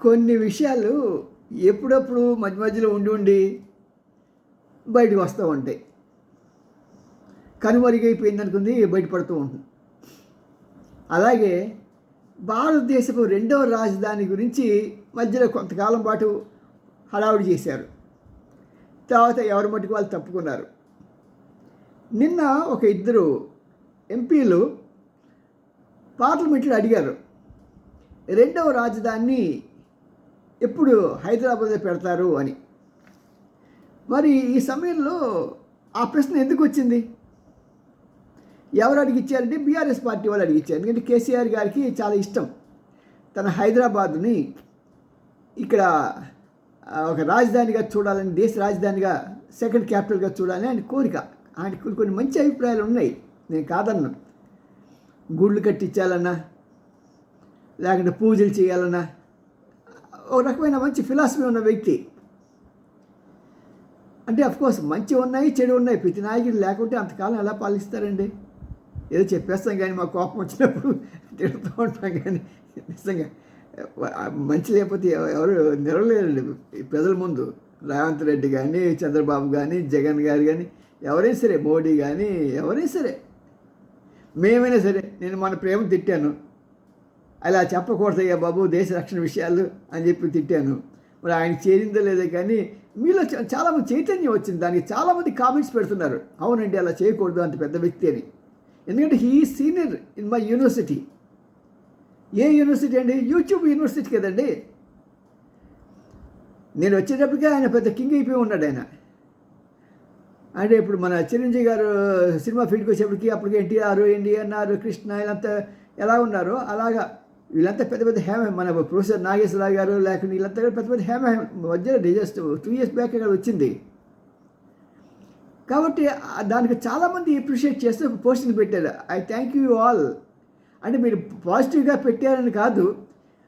కొన్ని విషయాలు ఎప్పుడప్పుడు మధ్య మధ్యలో ఉండి ఉండి బయటకు వస్తూ ఉంటాయి. కనుమరుగైపోయింది అనుకుంది బయటపడుతూ ఉంటుంది. అలాగే భారతదేశపు రెండవ రాజధాని గురించి మధ్యలో కొంతకాలం పాటు హడావుడి చేశారు. తర్వాత ఎవరి మట్టుకు వాళ్ళు తప్పుకున్నారు. నిన్న ఒక ఇద్దరు ఎంపీలు పార్లమెంట్లో అడిగారు, రెండవ రాజధానిని ఎప్పుడు హైదరాబాద్లో పెడతారు అని. మరి ఈ సమయంలో ఆ ప్రశ్న ఎందుకు వచ్చింది? ఎవరు అడిగిచ్చారంటే బీఆర్ఎస్ పార్టీ వాళ్ళు అడిగిచ్చారు. ఎందుకంటే కేసీఆర్ గారికి చాలా ఇష్టం తన హైదరాబాద్ని ఇక్కడ ఒక రాజధానిగా చూడాలని, దేశ రాజధానిగా, సెకండ్ క్యాపిటల్గా చూడాలని ఆయన కోరిక. ఆయన కొన్ని మంచి అభిప్రాయాలు ఉన్నాయి, నేను కాదన్నా. గుళ్ళు కట్టించాలన్నా, లేకుంటే పూజలు చేయాలన్నా, ఒక రకమైన మంచి ఫిలాసఫీ ఉన్న వ్యక్తి. అంటే అఫ్కోర్స్ మంచి ఉన్నాయి, చెడు ఉన్నాయి. ప్రతి నాయకుడు లేకుంటే అంతకాలం ఎలా పాలిస్తారండి? ఏదో చెప్పేస్తాం కానీ మా కోపం వచ్చినప్పుడు తిడుతూ ఉంటాం. కానీ నిజంగా మంచి లేకపోతే ఎవరు నిలవలేరండి ప్రజల ముందు. రేవంత్ రెడ్డి కానీ, చంద్రబాబు కానీ, జగన్ గారు కానీ, ఎవరైనా సరే, మోడీ కానీ, ఎవరైనా సరే, మేమైనా సరే. నేను మన ప్రేమ తిట్టాను, అలా చెప్పకూడదయ్యా బాబు దేశ రక్షణ విషయాలు అని చెప్పి తిట్టాను. మరి ఆయన చేరిందో లేదో కానీ మీలో చాలామంది చైతన్యం వచ్చింది. దానికి చాలామంది కామెంట్స్ పెడుతున్నారు, అవునండి అలా చేయకూడదు అంత పెద్ద వ్యక్తి అని. ఎందుకంటే he senior in my university. A university అండి? యూట్యూబ్ యూనివర్సిటీ కదండి. నేను వచ్చేటప్పటికే ఆయన పెద్ద కింగ్ అయిపోయి ఉన్నాడు ఆయన. అంటే ఇప్పుడు మన చిరంజీవి గారు సినిమా ఫీల్డ్కి వచ్చేప్పటికి అప్పటికి ఎన్టీఆర్, ఎన్టీఆర్, కృష్ణ వీళ్ళంతా ఎలా ఉన్నారో అలాగా వీళ్ళంతా పెద్ద పెద్ద మన ప్రొఫెసర్ నాగేశ్వరరావు గారు, లేకుంటే వీళ్ళంతా పెద్ద పెద్ద మధ్యలో జస్ట్ 2 years బ్యాక్ అక్కడ వచ్చింది. కాబట్టి దానికి చాలామంది అప్రిషియేట్ చేస్తూ పోస్టులు పెట్టారు. I thank you all. అంటే మీరు పాజిటివ్గా పెట్టారని కాదు,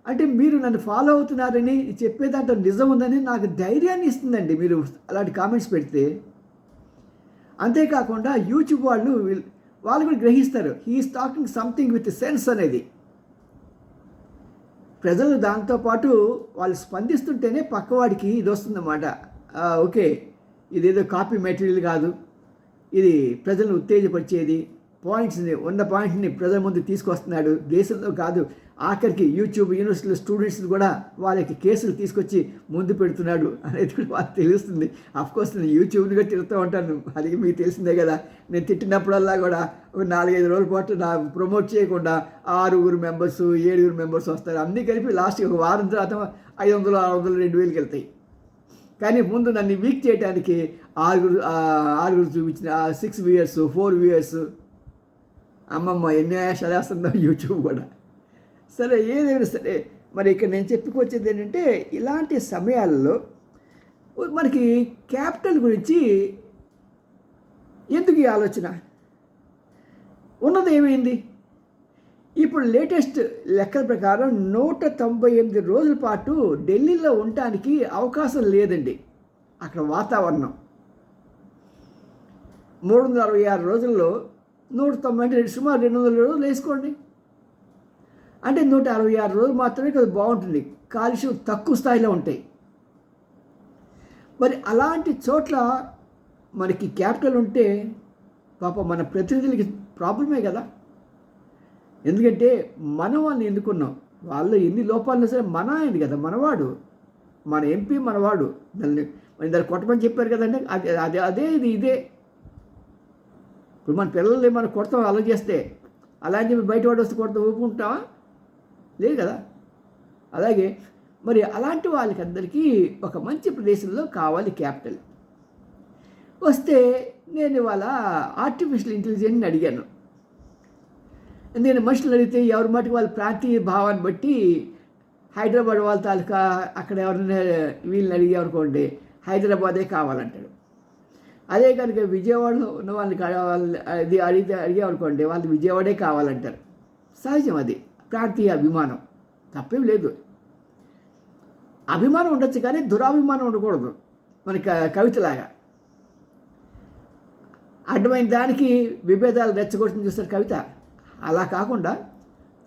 అంటే మీరు నన్ను ఫాలో అవుతున్నారని చెప్పేదాంట్లో నిజం ఉందని నాకు ధైర్యాన్ని ఇస్తుందండి మీరు అలాంటి కామెంట్స్ పెడితే. అంతేకాకుండా యూట్యూబ్ వాళ్ళు కూడా గ్రహిస్తారు, he's talking something with sense అనేది. ప్రజలు దాంతోపాటు వాళ్ళు స్పందిస్తుంటేనే పక్కవాడికి ఇది వస్తుందన్నమాట. ఓకే, ఇదేదో కాపీ మెటీరియల్ కాదు, ఇది ప్రజలను ఉత్తేజపరిచేది, పాయింట్ని ప్రజల ముందు తీసుకొస్తున్నాడు. దేశంలో కాదు, ఆఖరికి యూట్యూబ్ యూనివర్సిటీలో స్టూడెంట్స్ని కూడా వాళ్ళకి కేసులు తీసుకొచ్చి ముందు పెడుతున్నాడు అనేది కూడా వాళ్ళకి తెలుస్తుంది. అఫ్కోర్స్ నేను యూట్యూబ్ని కూడా తిరుగుతూ ఉంటాను, అది మీకు తెలిసిందే కదా. నేను తిట్టినప్పుడల్లా కూడా ఒక 4-5 రోజుల పాటు నా ప్రమోట్ చేయకుండా 6 మెంబర్స్ 7 మెంబర్స్ వస్తారు. అన్నీ కలిపి లాస్ట్కి ఒక వారం తర్వాత 500, 600, 2000కి వెళ్తాయి. కానీ ముందు నన్ను వీక్ చేయడానికి 6 చూపించిన 6 వ్యూయర్స్, 4 వ్యూయర్స్. అమ్మమ్మ ఎన్ని వేషాలు వేస్తుందో యూట్యూబ్ కూడా. సరే, ఏదైనా సరే, మరి ఇక్కడ నేను చెప్పుకొచ్చేది ఏంటంటే ఇలాంటి సమయాల్లో మనకి క్యాపిటల్ గురించి ఎందుకు ఈ ఆలోచన ఉన్నది? ఏమైంది? ఇప్పుడు లేటెస్ట్ లెక్కల ప్రకారం 198 రోజుల పాటు ఢిల్లీలో ఉండటానికి అవకాశం లేదండి. అక్కడ వాతావరణం 366 రోజుల్లో 190 అంటే సుమారు 200 రోజులు వేసుకోండి. అంటే 166 రోజులు మాత్రమే కొద్దిగా బాగుంటుంది, కాలుష్యం తక్కువ స్థాయిలో ఉంటాయి. మరి అలాంటి చోట్ల మనకి క్యాపిటల్ ఉంటే పాప మన ప్రతినిధులకి ప్రాబ్లమే కదా. ఎందుకంటే మనం వాళ్ళని ఎన్నుకున్నాం, వాళ్ళు ఎన్ని లోపాలు సరే మన ఆయన కదా, మనవాడు, మన ఎంపీ మనవాడు. దాన్ని కొట్టమని చెప్పారు కదండి. అదే ఇదే. ఇప్పుడు మన పిల్లల్ని మనం కొడతాం అలా చేస్తే, అలాంటి బయటవాడు వస్తే కొడతా ఊపుకుంటామా? లేదు కదా. అలాగే మరి అలాంటి వాళ్ళకి అందరికీ ఒక మంచి ప్రదేశంలో కావాలి క్యాపిటల్. వస్తే నేను ఇవాళ ఆర్టిఫిషియల్ ఇంటెలిజెన్స్ని అడిగాను. నేను మనుషులు అడిగితే ఎవరి మటుకు వాళ్ళ ప్రాంతీయ భావాన్ని బట్టి హైదరాబాద్ వాళ్ళ తాలూకా అక్కడ ఎవరైనా వీళ్ళని అడిగామనుకోండి హైదరాబాదే కావాలంటాడు. అదే కనుక విజయవాడలో ఉన్న వాళ్ళని అది అడిగామనుకోండి వాళ్ళు విజయవాడే కావాలంటారు. సహజం, అది ప్రాంతీయ అభిమానం, తప్పేం లేదు. అభిమానం ఉండొచ్చు కానీ దురాభిమానం ఉండకూడదు. మన కవితలాగా అడ్డమైన దానికి విభేదాలు రెచ్చగొడుతుంది చూస్తారు కవిత. అలా కాకుండా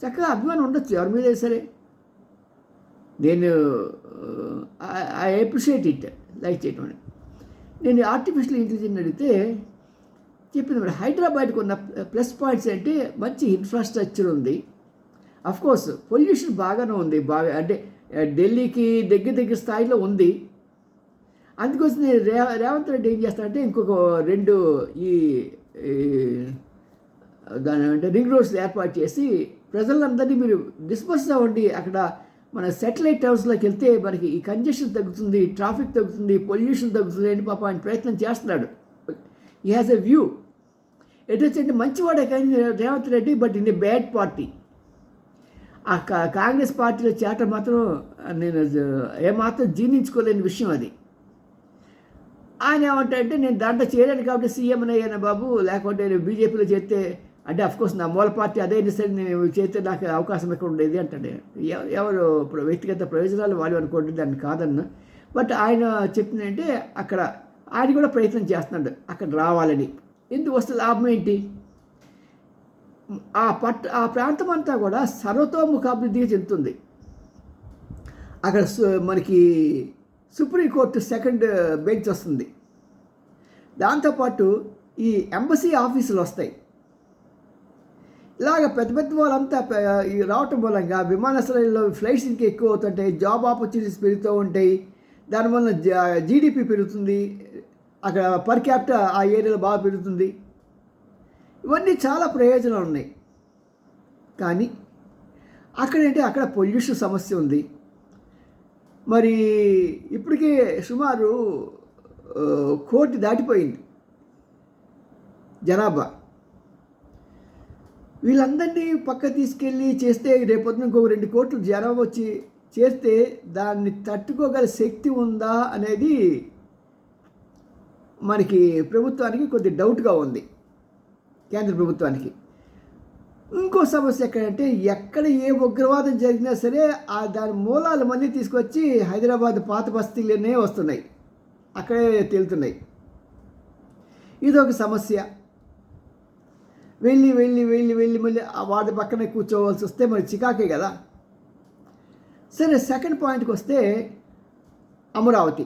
చక్కగా అభిమానం ఉండొచ్చు ఎవరి మీద సరే. నేను ఐ అప్రిషియేట్ ఇట్, లైక్ చేయటం. నేను ఆర్టిఫిషియల్ ఇంటెలిజెన్స్ అడిగితే చెప్పింది మరి హైదరాబాద్కి ఉన్న ప్లస్ పాయింట్స్ అంటే మంచి ఇన్ఫ్రాస్ట్రక్చర్ ఉంది, కోర్స్ పొల్యూషన్ బాగానే ఉంది, బాగా అంటే ఢిల్లీకి దగ్గర స్థాయిలో ఉంది. అందుకోసం నేను రేవంత్ రెడ్డి ఏం చేస్తానంటే ఇంకొక 2 ఈ దాని అంటే రింగ్ రోడ్స్ ఏర్పాటు చేసి ప్రజలందరినీ మీరు డిస్పర్స్ అవ్వండి, అక్కడ మన శాటిలైట్ టవర్స్లోకి వెళ్తే మనకి ఈ కంజెషన్ తగ్గుతుంది, ట్రాఫిక్ తగ్గుతుంది, పొల్యూషన్ తగ్గుతుంది అని పాప ఆయన ప్రయత్నం చేస్తున్నాడు. ఈ హ్యాస్ ఎ వ్యూ. ఎటొచ్చంటే మంచివాడే కానీ Revanth Reddy, but in a bad party. ఆ కాంగ్రెస్ పార్టీలో చేరటం మాత్రం నేను ఏమాత్రం జీర్ణించుకోలేని విషయం అది. ఆయన ఏమంటాడంటే నేను దాంట్లో చేరాను కాబట్టి సీఎం అయ్యాను బాబు, లేకుంటే నేను బీజేపీలో చేస్తే అంటే అఫ్కోర్స్ నా మూల పార్టీ అదే సరే నేను చేస్తే నాకు అవకాశం ఎక్కడ ఉండేది అంటాడు. ఎవరు ఇప్పుడు వ్యక్తిగత ప్రయోజనాలు వాళ్ళు అనుకోండి, దాన్ని కాదన్న. బట్ ఆయన చెప్పిందంటే అక్కడ ఆయన కూడా ప్రయత్నం చేస్తున్నాడు అక్కడ రావాలని. ఎందుకు వస్తే లాభం ఏంటి? ఆ ప్రాంతం అంతా కూడా సర్వతోముఖాభివృద్ధిగా చెందుతుంది. అక్కడ మనకి సుప్రీంకోర్టు 2nd బెంచ్ వస్తుంది, దాంతోపాటు ఈ ఎంబసీ ఆఫీసులు వస్తాయి. ఇలాగ పెద్ద వాళ్ళంతా ఈ రావటం మూలంగా విమానాశ్రయాల్లో ఫ్లైట్స్ ఇంకా ఎక్కువ అవుతుంటాయి, జాబ్ ఆపర్చునిటీస్ పెరుగుతూ ఉంటాయి, దానివల్ల జీడిపి పెరుగుతుంది, అక్కడ పర్ క్యాపిటా ఆ ఏరియాలో బాగా పెరుగుతుంది. ఇవన్నీ చాలా ప్రయోజనాలు ఉన్నాయి. కానీ అక్కడ పొల్యూషన్ సమస్య ఉంది. మరి ఇప్పటికే సుమారు 1 కోటి దాటిపోయింది జనాభా. వీళ్ళందరినీ పక్క తీసుకెళ్ళి చేస్తే రేపొద్దున ఇంకొక 2 కోట్లు జనాభా వచ్చి చేస్తే దాన్ని తట్టుకోగల శక్తి ఉందా అనేది మనకి ప్రభుత్వానికి కొద్ది డౌట్గా ఉంది, కేంద్ర ప్రభుత్వానికి. ఇంకో సమస్య ఎక్కడంటే ఎక్కడ ఏ ఉగ్రవాదం జరిగినా సరే దాని మూలాలు మళ్ళీ తీసుకొచ్చి హైదరాబాద్ పాత బస్తీలోనే వస్తున్నాయి, అక్కడే తేలుతున్నాయి. ఇదొక సమస్య. వెళ్ళి మళ్ళీ వాడి పక్కనే కూర్చోవలసి వస్తే మరి చికాకే కదా. సరే, 2nd పాయింట్కి వస్తే అమరావతి.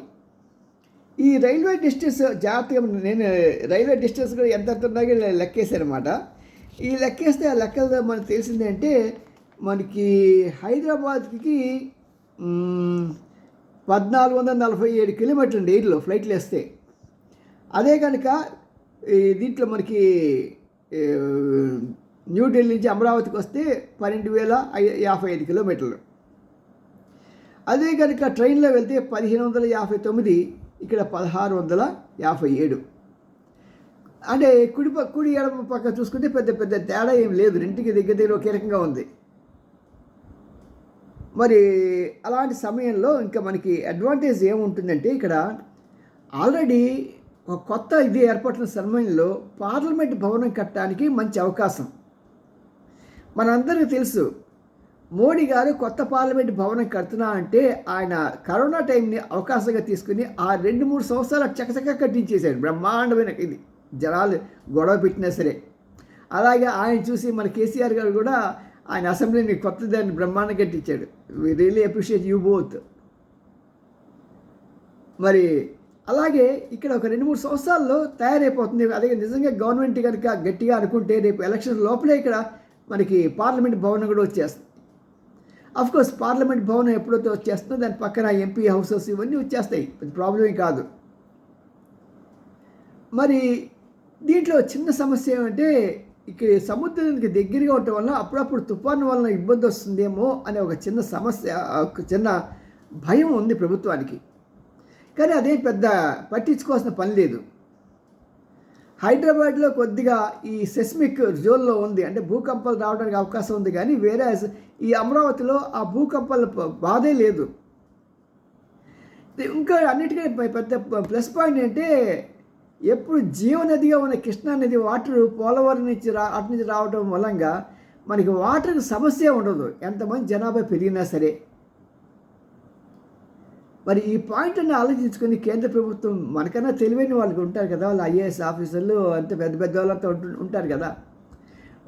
ఈ రైల్వే డిస్టెన్స్ జాగ్రత్తగా నేను రైల్వే డిస్టెన్స్ కూడా ఎంత ఉన్నాయో లెక్కేసాను అనమాట. ఈ లెక్కేస్తే ఆ లెక్కలు మనకు తెలిసింది అంటే మనకి హైదరాబాద్కి 1447 కిలోమీటర్లు అండి ఎయిర్లో ఫ్లైట్లు వేస్తే. అదే కనుక దీంట్లో మనకి న్యూఢిల్లీ నుంచి అమరావతికి వస్తే 12,055 కిలోమీటర్లు. అదే కనుక ట్రైన్లో వెళ్తే 1559, ఇక్కడ 1657. అంటే కుడి ఎడమ పక్క చూసుకుంటే పెద్ద తేడా ఏం లేదు, రెంటికి దగ్గర ఒకే రకంగా ఉంది. మరి అలాంటి సమయంలో ఇంకా మనకి అడ్వాంటేజ్ ఏముంటుందంటే ఇక్కడ ఆల్రెడీ ఒక కొత్త ఇది ఏర్పడిన సమయంలో పార్లమెంట్ భవనం కట్టడానికి మంచి అవకాశం. మనందరికీ తెలుసు మోడీ గారు కొత్త పార్లమెంట్ భవనం కడుతున్నా అంటే ఆయన కరోనా టైంని అవకాశంగా తీసుకుని ఆ 2-3 సంవత్సరాలు చకచకా కట్టించేశాడు. బ్రహ్మాండమైన ఇది, జనాలు గొడవ పెట్టినా సరే. అలాగే ఆయన చూసి మన కేసీఆర్ గారు కూడా ఆయన అసెంబ్లీని కొత్త దాన్ని బ్రహ్మాండంగా కట్టించాడు. We really appreciate you both. మరి అలాగే ఇక్కడ ఒక 2-3 సంవత్సరాల్లో తయారైపోతుంది. అదే నిజంగా గవర్నమెంట్ కనుక గట్టిగా అనుకుంటే రేపు ఎలక్షన్ లోపలే ఇక్కడ మనకి పార్లమెంట్ భవనం కూడా వచ్చేస్తుంది. అఫ్కోర్స్ పార్లమెంట్ భవనం ఎప్పుడైతే వచ్చేస్తుందో దాని పక్కన ఎంపీ హౌసెస్ ఇవన్నీ వచ్చేస్తాయి, ప్రాబ్లమే కాదు. మరి దీంట్లో చిన్న సమస్య ఏమంటే ఇక్కడ సముద్రానికి దగ్గరగా ఉండటం వల్ల అప్పుడప్పుడు తుఫాను వలన ఇబ్బంది వస్తుందేమో అనే ఒక చిన్న సమస్య, ఒక చిన్న భయం ఉంది ప్రభుత్వానికి. కానీ అదే పెద్ద పట్టించుకోవాల్సిన పని లేదు. హైదరాబాద్లో కొద్దిగా ఈ సెస్మిక్ జోన్లో ఉంది, అంటే భూకంపాలు రావడానికి అవకాశం ఉంది. కానీ వేరే ఈ అమరావతిలో ఆ భూకంపాల బాధే లేదు. ఇంకా అన్నిటికంటే పెద్ద ప్లస్ పాయింట్ అంటే ఎప్పుడు జీవనదిగా ఉన్న కృష్ణానది వాటర్ పోలవరం నుంచి అటు నుంచి రావడం మూలంగా మనకి వాటర్కి సమస్య ఉండదు, ఎంతమంది జనాభా పెరిగినా సరే. మరి ఈ పాయింట్ని ఆలోచించుకొని కేంద్ర ప్రభుత్వం మనకన్నా తెలివైన వాళ్ళకి ఉంటారు కదా, వాళ్ళు ఐఏఎస్ ఆఫీసర్లు అంత పెద్ద వాళ్ళంతా ఉంటారు కదా,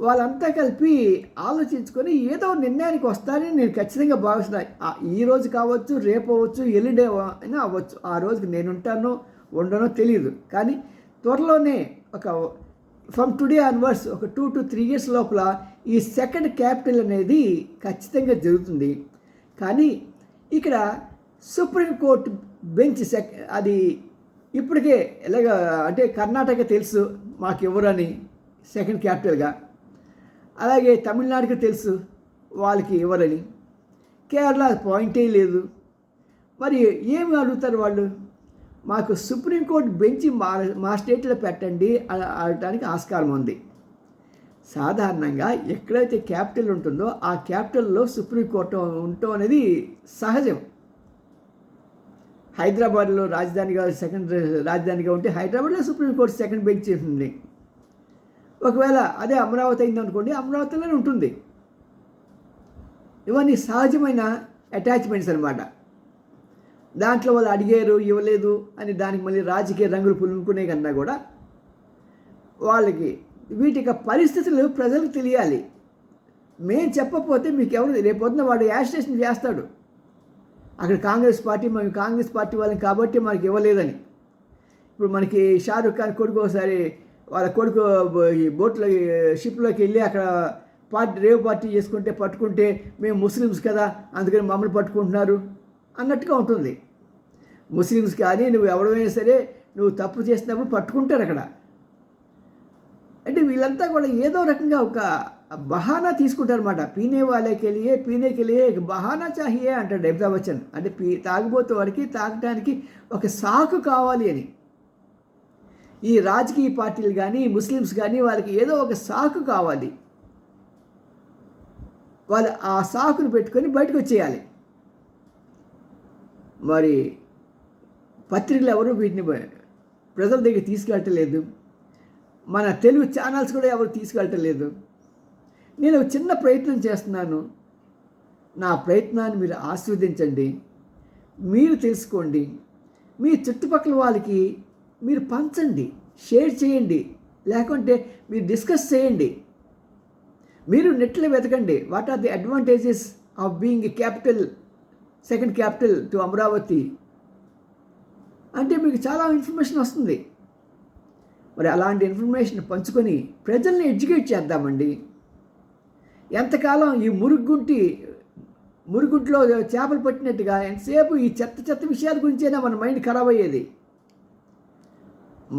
వాళ్ళంతా కలిపి ఆలోచించుకొని ఏదో నిర్ణయానికి వస్తారని నేను ఖచ్చితంగా భావిస్తున్నాను. ఈరోజు కావచ్చు, రేపు అవ్వచ్చు, ఎల్లుండే అయినా అవ్వచ్చు. ఆ రోజుకి నేను ఉంటానో ఉండనో తెలియదు. కానీ త్వరలోనే ఒక ఫ్రమ్ టుడే ఆన్వర్డ్స్ ఒక 2 to 3 years లోపల ఈ సెకండ్ క్యాపిటల్ అనేది ఖచ్చితంగా జరుగుతుంది. కానీ ఇక్కడ సుప్రీంకోర్టు బెంచ్ అది ఇప్పటికే ఎలాగ అంటే కర్ణాటక తెలుసు మాకు ఎవరని సెకండ్ క్యాపిటల్గా, అలాగే తమిళనాడుకి తెలుసు వాళ్ళకి ఎవరని, కేరళ పాయింటే లేదు. మరి ఏమి అడుగుతారు వాళ్ళు? మాకు సుప్రీంకోర్టు బెంచ్ మా స్టేట్లో పెట్టండి అనడానికి ఆస్కారం ఉంది. సాధారణంగా ఎక్కడైతే క్యాపిటల్ ఉంటుందో ఆ క్యాపిటల్లో సుప్రీంకోర్టు ఉండటం అనేది సహజం. హైదరాబాద్లో రాజధానిగా సెకండ్ రాజధానిగా ఉంటే హైదరాబాద్లో సుప్రీంకోర్టు సెకండ్ బెంచ్ ఉంటుంది. ఒకవేళ అదే అమరావతి అయిందనుకోండి, అమరావతిలోనే ఉంటుంది. ఇవన్నీ సహజమైన అటాచ్మెంట్స్ అనమాట. దాంట్లో వాళ్ళు అడిగారు ఇవ్వలేదు అని దానికి మళ్ళీ రాజకీయ రంగులు పులుముకునే కన్నా కూడా వాళ్ళకి వీటికి పరిస్థితులు ప్రజలకు తెలియాలి. మేము చెప్పకపోతే మీకు ఎవరు రేపొద్దున వాడు యాజిటేషన్ చేస్తాడు. అక్కడ కాంగ్రెస్ పార్టీ మేము కాంగ్రెస్ పార్టీ వాళ్ళని కాబట్టి మనకి ఇవ్వలేదని. ఇప్పుడు మనకి షారుఖ్ ఖాన్ కొడుకు ఒకసారి వాళ్ళ కొడుకు బోట్లో షిప్లోకి వెళ్ళి అక్కడ రేవ్ పార్టీ చేసుకుంటే పట్టుకుంటే మేము ముస్లిమ్స్ కదా అందుకని మమ్మల్ని పట్టుకుంటున్నారు అన్నట్టుగా ఉంటుంది. ముస్లిమ్స్ కానీ నువ్వు ఎవరైనా సరే నువ్వు తప్పు చేసినప్పుడు పట్టుకుంటారు అక్కడ. అంటే వీళ్ళంతా కూడా ఏదో రకంగా ఒక బహానా తీసుకుంటారన్నమాట. పీనే కెలియే బహానా చాహియే అంటాడు అమితాబ్ బచ్చన్. అంటే తాగుబోతు వాడికి తాగటానికి ఒక సాకు కావాలి అని. ఈ రాజకీయ పార్టీలు కానీ ముస్లిమ్స్ కానీ వాళ్ళకి ఏదో ఒక సాకు కావాలి. వాళ్ళు ఆ సాకును పెట్టుకొని బయటకు వచ్చేయాలి. మరి పత్రికలు ఎవరు వీటిని ప్రజల దగ్గర తీసుకెళ్ళటలేదు. మన తెలుగు ఛానల్స్ కూడా ఎవరు తీసుకెళ్ళటలేదు. నేను ఒక చిన్న ప్రయత్నం చేస్తున్నాను. నా ప్రయత్నాన్ని మీరు ఆస్వాదించండి, మీరు తెలుసుకోండి, మీ చుట్టుపక్కల వాళ్ళకి మీరు పంచండి, షేర్ చేయండి, లేకుంటే మీరు డిస్కస్ చేయండి. మీరు నెట్లో వెతకండి what are the advantages of being a capital, second capital to Amaravati అంటే మీకు చాలా ఇన్ఫర్మేషన్ వస్తుంది. మరి అలాంటి ఇన్ఫర్మేషన్ పంచుకొని ప్రజల్ని ఎడ్యుకేట్ చేద్దామండి. ఎంతకాలం ఈ మురుగుంట్లో చేపలు పట్టినట్టుగా ఎంతసేపు ఈ చెత్త విషయాల గురించైనా మన మైండ్ ఖరాబ్ అయ్యేది.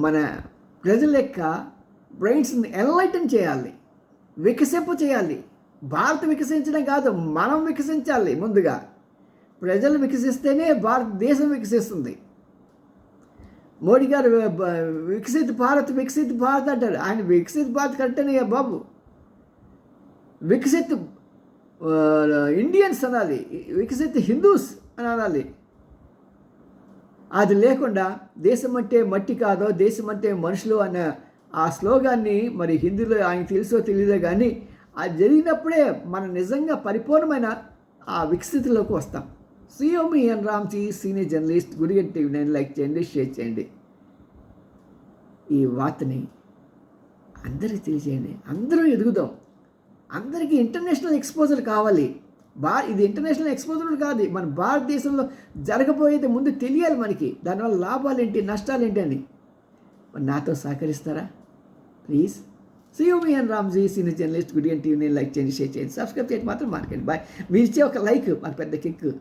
మన ప్రజల యొక్క బ్రెయిన్స్ని ఎన్లైటన్ చేయాలి, వికసింప చేయాలి. భారత్ వికసించడం కాదు, మనం వికసించాలి. ముందుగా ప్రజలు వికసిస్తేనే భారతదేశం వికసిస్తుంది. మోడీ గారు వికసిత్ భారత్ అంటారు. ఆయన వికసిత్ భారత్ కరెక్టేనే బాబు. వికసిత్ ఇండియన్స్ అనాలి, వికసిత్ హిందూస్ అని అనాలి. అది లేకుండా దేశం అంటే మట్టి కాదో దేశం అంటే మనుషులు అన్న ఆ స్లోగాన్ని మరి హిందీలో ఆయన తెలుసో తెలియదో కానీ అది జరిగినప్పుడే మనం నిజంగా పరిపూర్ణమైన ఆ వికసితిలోకి వస్తాం. సియోమి N Ramji, senior journalist, Gudiganta TV 9 like చేయండి, షేర్ చేయండి. ఈ వార్తని అందరికీ తెలియజేయండి. అందరూ ఎదుగుదాం. అందరికీ ఇంటర్నేషనల్ ఎక్స్పోజర్ కావాలి. ఇది ఇంటర్నేషనల్ ఎక్స్పోజర్ కాదు, మన భారతదేశంలో జరగబోయేది ముందు తెలియాలి మనకి. దానివల్ల లాభాలు ఏంటి, నష్టాలు ఏంటి అని. మరి నాతో సహకరిస్తారా ప్లీజ్? సియోమి N Ramji, senior journalist, Gudiganta TV 9 like చేయండి, షేర్ చేయండి, సబ్స్క్రైబ్ చేయండి మాత్రం మానకండి. బాయ్. మీరు ఇచ్చే ఒక లైక్ మాకు పెద్ద కిక్.